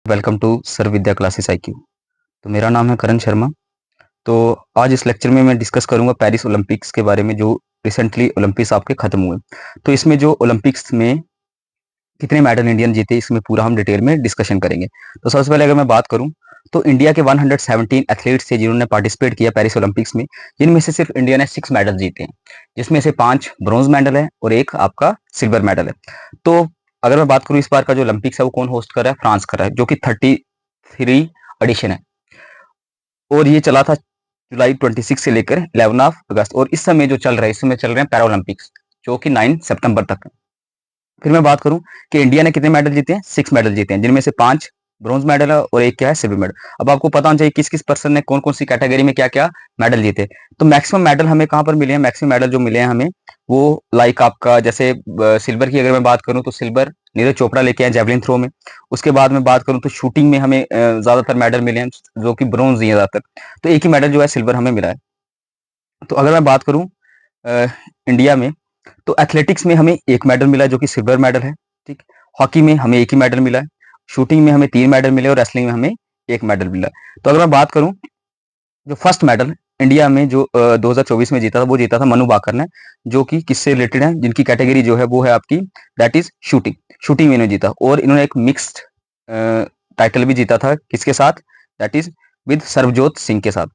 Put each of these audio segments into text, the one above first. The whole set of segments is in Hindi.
Welcome to sir Vidya classes IQ। तो मेरा नाम है करण शर्मा। तो आज इस लेक्चर में मैं डिस्कस करूंगा पेरिस ओलंपिक्स के बारे में, जो रिसेंटली ओलंपिक्स आपके खत्म हुए। तो इसमें जो ओलंपिक्स में कितने मेडल इंडियन जीते, इसमें पूरा हम डिटेल में डिस्कशन करेंगे। तो सबसे पहले अगर मैं बात करूं तो इंडिया के 117 एथलीट्स थे जिन्होंने पार्टिसिपेट किया पेरिस ओलंपिक्स में, जिनमें से सिर्फ इंडिया ने 6 मेडल जीते हैं, जिसमें से 5 ब्रॉन्ज मेडल है और एक आपका सिल्वर मेडल है। तो अगर मैं बात करूं इस बार का जो ओलंपिक्स है वो कौन होस्ट कर रहा है, फ्रांस कर रहा है, जो कि 33 एडिशन है और ये चला था जुलाई 26 से लेकर 11 ऑफ अगस्त। और इस समय जो चल रहा है, इस समय चल रहे हैं पैरा ओलंपिक्स, जो कि 9 सितंबर तक है। फिर मैं बात करूं कि इंडिया ने कितने मेडल जीते हैं, 6 मेडल जीते हैं, जिनमें से 5 ब्रॉन्ज मेडल है और एक क्या है, सिल्वर मेडल। अब आपको पता होना चाहिए किस किस पर्सन ने कौन कौन सी कैटेगरी में क्या क्या मेडल जीते। तो मैक्सिमम मेडल हमें कहां पर मिले हैं, मैक्सिमम मेडल जो मिले हैं हमें वो लाइक आपका जैसे सिल्वर की अगर मैं बात करूं तो सिल्वर नीरज चोपड़ा लेके आए जेवलिन थ्रो में। उसके बाद में बात करूं तो शूटिंग में हमें ज्यादातर मेडल मिले हैं, जो कि ब्रॉन्ज ही है ज्यादातर। तो एक ही मेडल जो है सिल्वर हमें मिला है। तो अगर मैं बात करूं इंडिया में, तो एथलेटिक्स में हमें एक मेडल मिला है जो कि सिल्वर मेडल है। ठीक। हॉकी में हमें एक ही मेडल मिला है, शूटिंग में हमें 3 मेडल मिले और रेसलिंग में हमें एक मेडल मिला है। तो अगर मैं बात करूं जो फर्स्ट मेडल इंडिया में जो 2024 में जीता था, वो जीता था मनु बाकर ने, जो कि किससे रिलेटेड है, जिनकी कैटेगरी जो है वो है आपकी दैट इज शूटिंग। शूटिंग में इन्होंने जीता और इन्होंने एक मिक्स्ड टाइटल भी जीता था, किसके साथ, that is with Sarabjot Singh के साथ।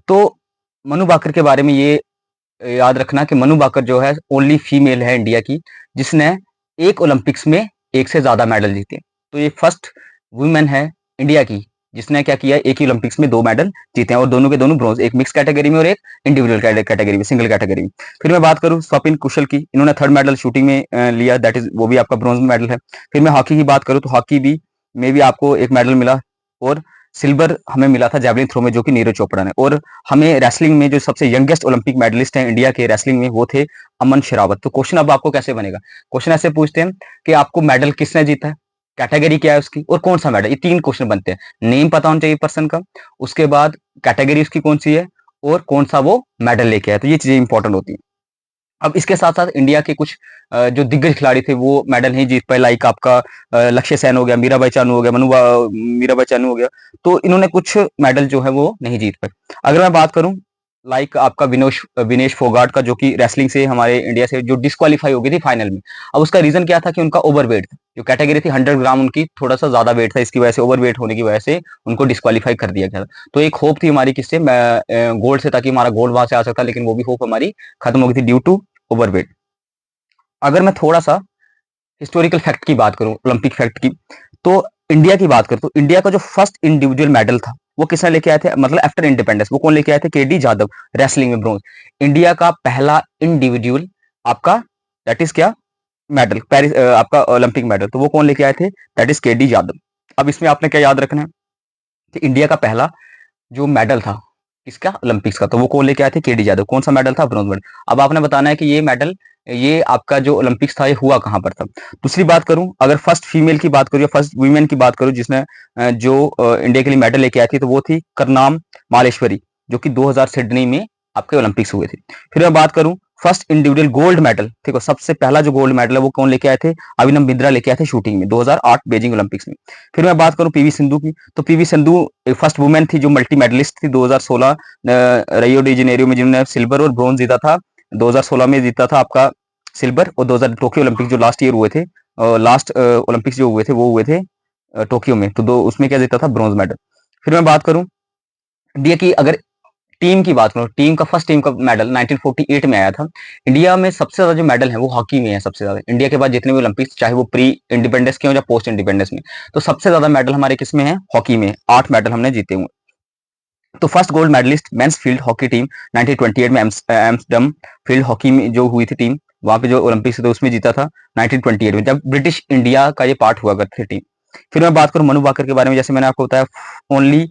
तो मनु बाकर के बारे में ये याद रखना कि मनु बाकर जो है ओनली फीमेल है इंडिया की जिसने एक ओलंपिक्स में एक से ज्यादा मेडल जीते। तो ये फर्स्ट वुमेन है इंडिया की जिसने क्या किया, एक ही ओलंपिक्स में 2 मेडल जीते हैं और दोनों के दोनों ब्रॉन्ज, एक मिक्स कैटेगरी में और एक इंडिविजुअल कैटेगरी में, सिंगल कैटेगरी में। फिर मैं बात करूं स्वपिन कुशल की, इन्होंने 3rd मेडल शूटिंग में लिया, दैट इज वो भी आपका ब्रॉन्ज मेडल है। फिर मैं हॉकी की बात करूं तो हॉकी भी में भी आपको एक मेडल मिला और सिल्वर हमें मिला था जेवलिन थ्रो में, जो कि नीरज चोपड़ा ने। और हमें रेसलिंग में जो सबसे यंगेस्ट ओलंपिक मेडलिस्ट हैं इंडिया के रेसलिंग में, वो थे अमन शेरावत। तो क्वेश्चन अब आपको कैसे बनेगा, क्वेश्चन ऐसे पूछते हैं कि आपको मेडल किसने जीता है, कैटेगरी क्या है उसकी और कौन सा मेडल। ये 3 क्वेश्चन बनते हैं, नेम पता होना चाहिए पर्सन का, उसके बाद कैटेगरी उसकी कौन सी है और कौन सा वो मेडल लेके आया। तो ये चीजें इंपॉर्टेंट होती हैं। अब इसके साथ साथ इंडिया के कुछ जो दिग्गज खिलाड़ी थे वो मेडल नहीं जीत पाए, लाइक आपका लक्ष्य सेन हो गया, मीराबाई चानू हो गया, मीराबाई चानू हो गया। तो इन्होंने कुछ मेडल जो है वो नहीं जीत पाए। अगर मैं बात करूं लाइक आपका विनेश फोगाट का, जो कि रेसलिंग से हमारे इंडिया से जो डिस्क्वालीफाई हो गई थी फाइनल में। अब उसका रीजन क्या था कि उनका ओवरवेट था, जो कैटेगरी थी 100 ग्राम उनकी थोड़ा सा ज्यादा वेट था, इसकी वजह से ओवरवेट होने की वजह से उनको डिस्क्वालीफाई कर दिया गया था। तो एक होप थी हमारी किससे, गोल्ड से, ताकि हमारा गोल्ड वहां से आ सकता, लेकिन वो भी होप हमारी खत्म हो गई थी ड्यू टू ओवरवेट। अगर मैं थोड़ा सा हिस्टोरिकल फैक्ट की बात करूं, ओलंपिक फैक्ट की, तो इंडिया की बात करूं तो इंडिया का जो फर्स्ट इंडिविजुअल मेडल था वो किसने लेके आए थे, मतलब आफ्टर इंडिपेंडेंस, वो कौन लेके आए थे, केडी जादव, रेसलिंग में ब्रॉन्ज। इंडिया का पहला इंडिविजुअल आपका दैट इज क्या, मेडल, पेरिस आपका ओलंपिक मेडल, तो वो कौन लेके आए थे, दैट इज केडी जादव। अब इसमें आपने क्या याद रखना है कि इंडिया का पहला जो मेडल था किसका, ओलंपिक्स का, तो वो कौन लेके आए थे, केडी जादव। कौन सा मेडल था, ब्रॉन्ज मेडल। अब आपने बताना है कि ये मेडल, ये आपका जो ओलंपिक्स था ये हुआ कहां पर था। दूसरी बात करूं, अगर फर्स्ट फीमेल की बात करूं या फर्स्ट वुमेन की बात करूं जिसने जो इंडिया के लिए मेडल लेके आई थी, तो वो थी करनाम मालेश्वरी, जो कि 2000 सिडनी में आपके ओलंपिक्स हुए थे। फिर मैं बात करूं फर्स्ट इंडिविजुअल गोल्ड मेडल, ठीक है, सबसे पहला जो गोल्ड मेडल है वो कौन लेके आए थे, अभिनव बिंद्रा लेके आए थे शूटिंग में 2008 बीजिंग ओलंपिक्स में। फिर मैं बात करूं पीवी सिंधु की, तो पीवी सिंधु फर्स्ट वुमेन थी जो मल्टी मेडलिस्ट थी 2016 रियो डी जेनेरियो में, जिन्होंने सिल्वर और ब्रॉन्ज जीता था। 2016 में जीता था आपका सिल्वर, और 2000 टोक्यो ओलंपिक जो लास्ट ईयर हुए थे, लास्ट ओलंपिक्स जो हुए थे वो हुए थे टोक्यो में, तो दो उसमें क्या जीता था, ब्रॉन्ज मेडल। फिर मैं बात करूं इंडिया की, अगर टीम की बात करूं, टीम का फर्स्ट टीम का मेडल 1948 में आया था। इंडिया में सबसे ज्यादा जो मेडल है वो हॉकी में है सबसे ज्यादा, इंडिया के बाद जितने भी ओलंपिक्स, चाहे वो प्री इंडिपेंडेंस के हो या पोस्ट इंडिपेंडेंस में, तो सबसे ज्यादा मेडल हमारे किस में है, हॉकी में, 8 मेडल हमने जीते हुए। तो first gold medallist men's field hockey team 1928 में एम्स्टर्डम फील्ड हॉकी में जो हुई थी टीम, वहां पे जो ओलंपिक्स थे उसमें जीता था 1928 में, जब ब्रिटिश इंडिया का ये पार्ट हुआ करती थी टीम। फिर मैं बात करूं मनु बाकर के बारे में, जैसे मैंने आपको बताया ओनली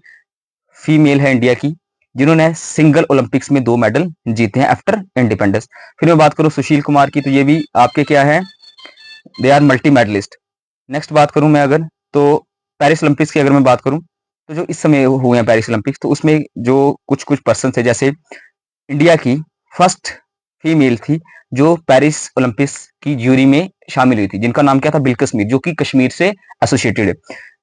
फीमेल है इंडिया की जिन्होंने सिंगल ओलंपिक्स में 2 मेडल जीते हैं आफ्टर इंडिपेंडेंस। फिर मैं बात करूं सुशील कुमार की, तो ये भी आपके क्या है, they are multi medallist. Next बात करूं मैं अगर, तो पेरिस ओलंपिक्स की अगर मैं बात करूं, तो जो इस समय हुए हैं पेरिस ओलंपिक्स, तो उसमें जो कुछ कुछ पर्सन थे, जैसे इंडिया की फर्स्ट फीमेल थी जो पेरिस ओलंपिक्स की ज्यूरी में शामिल हुई थी, जिनका नाम क्या था, बिल्किस मीर, जो कि कश्मीर से एसोसिएटेड है।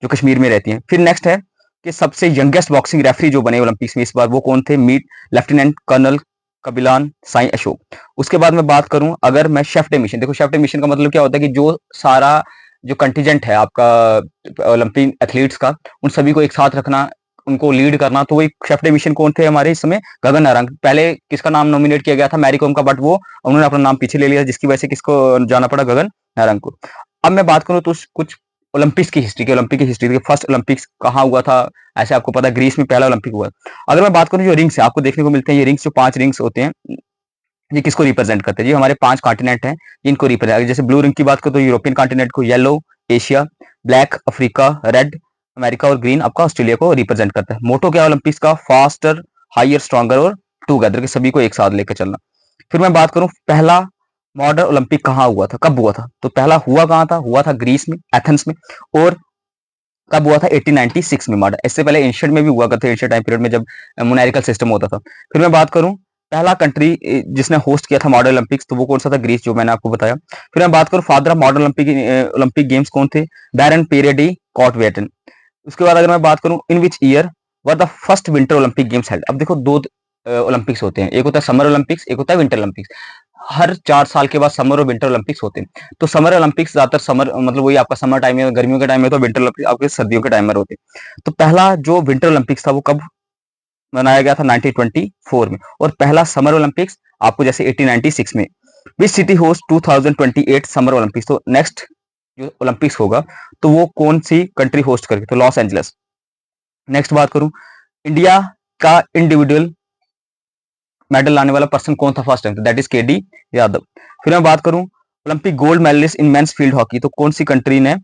जो कश्मीर में रहती हैं। फिर नेक्स्ट है कि सबसे यंगेस्ट बॉक्सिंग रेफरी जो बने ओलंपिक्स में इस बार, वो कौन थे? Meet lieutenant colonel Kabilan Sai Ashok. उसके बाद मैं बात करूं अगर मैं शेफ डे मिशन, देखो शेफ डे मिशन का मतलब क्या होता है कि जो सारा जो कंटीजेंट है आपका ओलंपिक एथलीट्स का, उन सभी को एक साथ रखना, उनको लीड करना, तो वही शेफ डे मिशन कौन थे हमारे इस समय? गगन नारंग। पहले किसका नाम नॉमिनेट किया गया था? मैरी कॉम का, बट वो उन्होंने अपना नाम पीछे ले लिया, जिसकी वजह से किसको जाना पड़ा? गगन नारंग को। अब मैं बात करूं तो कुछ ओलंपिक्स की हिस्ट्री की, ओलंपिक की हिस्ट्री की। फर्स्ट ओलंपिक्स कहाँ हुआ था? ऐसे आपको पता है ग्रीस में पहला ओलंपिक हुआ। अगर मैं बात करूं जो रिंग्स है आपको देखने को मिलते हैं, ये रिंग्स जो 5 रिंग्स होते हैं, ये किसको रिप्रेजेंट करते हैं? जी हमारे 5 कॉन्टिनेंट हैं जिनको रिप्रेजेंट, जैसे ब्लू रिंग की बात करो तो यूरोपियन कॉन्टिनेंट को, yellow Asia, black Africa, red America और ग्रीन आपका ऑस्ट्रेलिया को रिप्रेजेंट करता है। मोटो क्या ओलंपिक्स का? फास्टर, हायर, स्ट्रॉन्गर और टूगेदर, के सभी को एक साथ लेकर चलना। फिर मैं बात करूं पहला मॉडर्न ओलंपिक कहाँ हुआ था, कब हुआ था? तो पहला हुआ कहाँ था? हुआ था ग्रीस में, एथेंस में। और कब हुआ था? 1896 में मॉडर्न। इससे पहले एंशिएंट में भी हुआ करते, एंशिएंट टाइम पीरियड में जब मोनारिकल सिस्टम होता था। फिर मैं बात करूं पहला कंट्री जिसने होस्ट किया था मॉडर्न ओलंपिक्स, तो वो कौन सा था? ग्रीस, जो मैंने आपको बताया। फिर मैं बात करूं father of modern Olympic games कौन थे? बैरन पेरेडी कॉटवेटन। उसके बाद अगर मैं बात करूं in which year were the first winter Olympic games held. अब देखो दो ओलंपिक्स होते हैं, एक होता है समर ओलंपिक्स, एक होता है विंटर ओलंपिक्स। हर 4 साल के बाद समर और विंटर ओलंपिक्स होते हैं। तो समर ओलंपिक्स ज्यादातर समर मतलब वही आपका समर टाइम में, गर्मियों के टाइम में, तो विंटर ओलंपिक्स आपके सर्दियों के टाइम में होते हैं। तो पहला जो विंटर ओलंपिक्स था वो कब मनाया गया था? 1924 में। और पहला समर ओलंपिक्स आपको जैसे 1896 में। Which city host 2028 summer Olympics. तो नेक्स्ट जो ओलंपिक्स होगा तो वो कौन सी कंट्री होस्ट करेगी? तो लॉस एंजलिस। नेक्स्ट बात करूं इंडिया का इंडिविजुअल मेडल लाने वाला पर्सन कौन था फर्स्ट टाइम? तो दैट इज के डी यादव। फिर मैं बात करूं Olympic gold medallist in men's field hockey, तो कौन सी कंट्री ने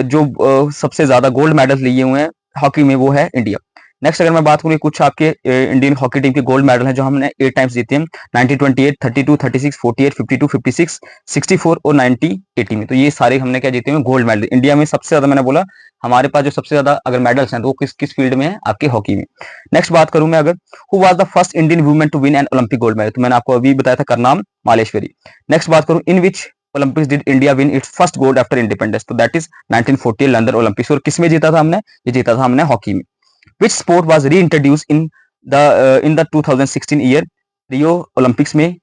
जो सबसे ज्यादा गोल्ड मेडल लिए हुए हैं हॉकी में, वो है इंडिया। नेक्स्ट अगर मैं बात करूं कुछ आपके इंडियन हॉकी टीम के गोल्ड मेडल हैं जो हमने 8 टाइम्स जीते हैं, 1928, 32, 36, 48, 52, 56, 64 और 90, 80 में। तो ये सारे हमने क्या जीते हुए गोल्ड मेडल। इंडिया में सबसे ज्यादा, मैंने बोला हमारे पास जो सबसे ज्यादा अगर मेडल्स हैं तो वो किस किस फील्ड में है? आपके हॉकी में। नेक्स्ट बात करूं मैं अगर who was the first Indian women to win an Olympic gold medal, तो मैंने आपको अभी बताया था करनाम मालेश्वरी। नेक्स्ट बात करूं in which Olympics did India win its first gold after independence, तो दैट इज 1940 लंदन ओलंपिक्स। और किसमें जीता था हमने? ये जीता था हमने हॉकी में। Which sport was reintroduce in the 2016 year Rio Olympics में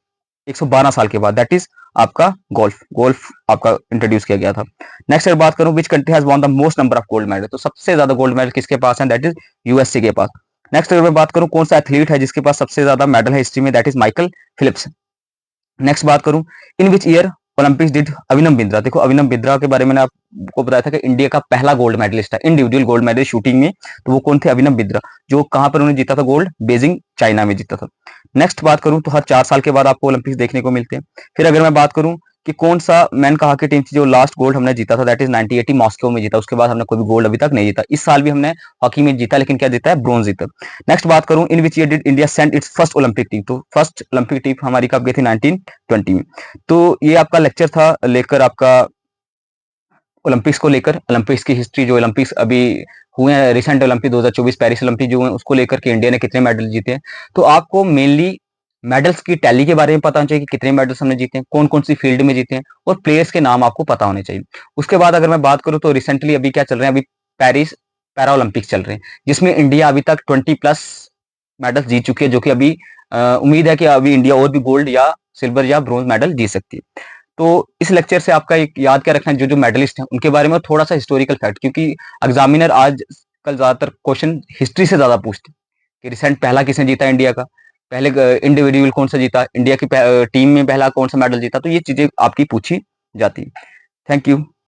112 साल के बाद? दैट इज आपका गोल्फ। गोल्फ आपका इंट्रोड्यूस किया गया था। नेक्स्ट अगर बात करूं which country has won the most number of gold medal, तो सबसे ज्यादा गोल्ड मेडल किसके पास है? दैट इज यूएसए के पास। नेक्स्ट अगर मैं बात करूं कौन सा एथलीट है जिसके पास सबसे ज्यादा मेडल है हिस्ट्री में? That is Michael Phelps. Next बात करूं in which year Olympics did Abhinav Bindra. देखो अभिनव बिंद्रा के बारे में मैंने आपको बताया था कि इंडिया का पहला गोल्ड मेडलिस्ट है इंडिविजुअल गोल्ड मेडल शूटिंग में, तो वो कौन थे? अभिनव बिंद्रा। जो कहां पर उन्होंने जीता था गोल्ड? बीजिंग चाइना में जीता था। नेक्स्ट बात करूं तो हर 4 साल के बाद आपको ओलंपिक्स देखने को मिलते हैं। फिर अगर मैं बात करूं कि कौन सा मैन कहा की टीम थी जो लास्ट गोल्ड हमने जीता था, दैट इज 1980 मॉस्को में जीता। उसके बाद हमने कोई भी गोल्ड अभी तक नहीं जीता। इस साल भी हमने हॉकी में जीता, लेकिन क्या जीता है? ब्रॉन्ज जीता। नेक्स्ट बात करूं in which year did India send its first Olympic team, तो फर्स्ट ओलंपिक टीम हमारी कब गई थी? 1920 में। तो ये आपका लेक्चर था लेकर आपका ओलंपिक्स को लेकर, ओलंपिक्स की हिस्ट्री, जो ओलंपिक्स अभी हुए हैं रिसेंट ओलंपिक 2024 पेरिस ओलंपिक जो हुए उसको लेकर के इंडिया ने कितने मेडल जीते हैं। तो आपको मेनली मेडल्स की टैली के बारे में पता होना चाहिए कि कितने मेडल्स हमने जीते हैं, कौन कौन सी फील्ड में जीते हैं, और प्लेयर्स के नाम आपको पता होने चाहिए। उसके बाद अगर मैं बात करूं तो रिसेंटली अभी क्या चल रहे हैं? अभी पेरिस पैरा ओलंपिक्स चल रहे हैं, जिसमें इंडिया अभी तक 20 प्लस मेडल्स जीत चुकी है, जो कि अभी उम्मीद है कि अभी इंडिया और भी गोल्ड या सिल्वर या ब्रॉन्ज मेडल जीत सकती है। तो इस लेक्चर से आपका एक याद क्या रखना है, जो जो मेडलिस्ट हैं उनके बारे में थोड़ा सा हिस्टोरिकल फैक्ट, क्योंकि एग्जामिनर आज कल ज्यादातर क्वेश्चन हिस्ट्री से ज्यादा पूछते हैं कि रिसेंट पहला किसने जीता इंडिया का, पहले इंडिविजुअल कौन सा जीता, इंडिया की टीम में पहला कौन सा मेडल जीता, तो ये चीजें आपकी पूछी जाती है। Thank you.